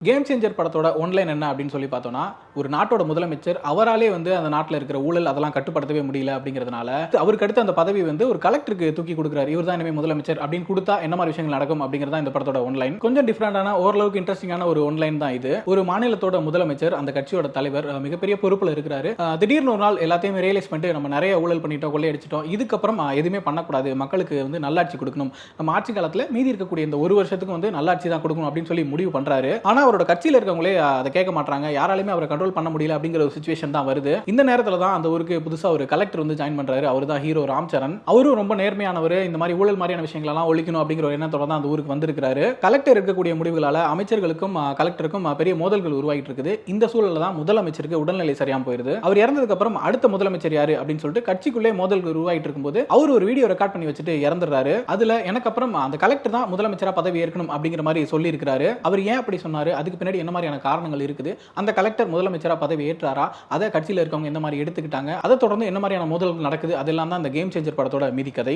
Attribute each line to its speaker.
Speaker 1: Game changer படத்தோட one line என்ன அப்படின்னு சொல்லி பார்த்தோம்னா, ஒரு நாட்டோட முதலமைச்சர் அவராலே அந்த நாட்டில் இருக்கிற ஊழல் அதெல்லாம் கட்டுப்படுத்தவே முடியல அப்படிங்கிறதுனால அவருக்கு அடுத்து அந்த பதவி ஒரு கலெக்டருக்கு தூக்கி கொடுக்குறாரு. இவர் தான் இனிமே முதலமைச்சர் அப்படின்னு கொடுத்தா என்ன மாதிரி விஷயங்கள் நடக்கும் அப்படிங்கிறதா இந்த படத்தோட ஒன்லைன். கொஞ்சம் டிஃபரெண்டான ஓரளவுக்கு இன்ட்ரெஸ்டிங்கான ஒரு ஒன்லைன் தான் இது. ஒரு மாநிலத்தோட முதலமைச்சர் அந்த கட்சியோட தலைவர் மிகப்பெரிய பொறுப்புல இருக்கிறாரு. திடீர்னு ஒரு நாள் எல்லாத்தையும் ரியலைஸ் பண்ணிட்டு நம்ம நிறைய ஊழல் பண்ணிட்டோம், கொள்ளையடிச்சிட்டோம், இதுக்கப்புறம் எதுவுமே பண்ணக்கூடாது, மக்களுக்கு நல்லாட்சி கொடுக்கணும், நம்ம ஆட்சி காலத்தில் மீதி இருக்கக்கூடிய இந்த ஒரு வருஷத்துக்கு நல்லாட்சி தான் கொடுக்கணும் அப்படின்னு சொல்லி முடிவு பண்றாரு. ஆனா அவரோட கட்சியில் இருக்கவங்களே அதை கேட்க மாட்டாங்க, யாராலுமே அவரை கண்ட்ரோல் பண்ண முடியல அப்படிங்கிற ஒரு சிச்சுவேஷன் தான் வருது. இந்த நேரத்துல தான் அந்த ஊருக்கு புதுசா ஒரு கலெக்டர் ஜாயின் பண்றாரு. அவர் தான் ஹீரோ ராம்சரண். அவரும் ரொம்ப நேர்மையானவர். இந்த மாதிரி ஊழல் மாதிரியான விஷயங்கள் எல்லாம் ஒழிக்கணும் அப்படிங்கிற ஒரு எண்ணத்தோட தான் அந்த ஊருக்கு வந்திருக்காரு. கலெக்டர் இருக்கக்கூடிய முடிவுகளால அமைச்சர்களுக்கும் கலெக்டருக்கும் பெரிய மோதல்கள் உருவாகிட்டு இருக்குது. இந்த சூழல்ல தான் முதலமைச்சருக்கு உடல்நிலை சரியாம போயிருது. அவர் இறந்ததுக்கு அப்புறம் அடுத்த முதலமைச்சர் யாரு அப்படின்னு சொல்லிட்டு கட்சிக்குள்ளே மோதல்கள் உருவாகிட்டு இருக்கும்போது அவர் ஒரு வீடியோ ரெக்கார்ட் பண்ணி வச்சுட்டு இறந்துறாரு. அதுல எனக்கு அப்புறம் அந்த கலெக்டர் தான் முதலமைச்சரா பதவி ஏற்கணும் அப்படிங்கிற மாதிரி சொல்லி இருக்காரு. அவர் ஏன் அப்படி சொன்னாரு, அதுக்கு பின்னாடி என்ன மாதிரியான காரணங்கள் இருக்குது, அந்த கலெக்டர் முதலமைச்சரா பதவி ஏற்றாரா, அதை கட்சியில் இருக்கவங்க எந்த மாதிரி எடுத்துக்கிட்டாங்க, அதை தொடர்ந்து என்ன மாதிரியான மோதல்கள் நடக்குது, அதெல்லாம் தான் இந்த கேம் சேஞ்சர் படத்தோட மீதி கதை.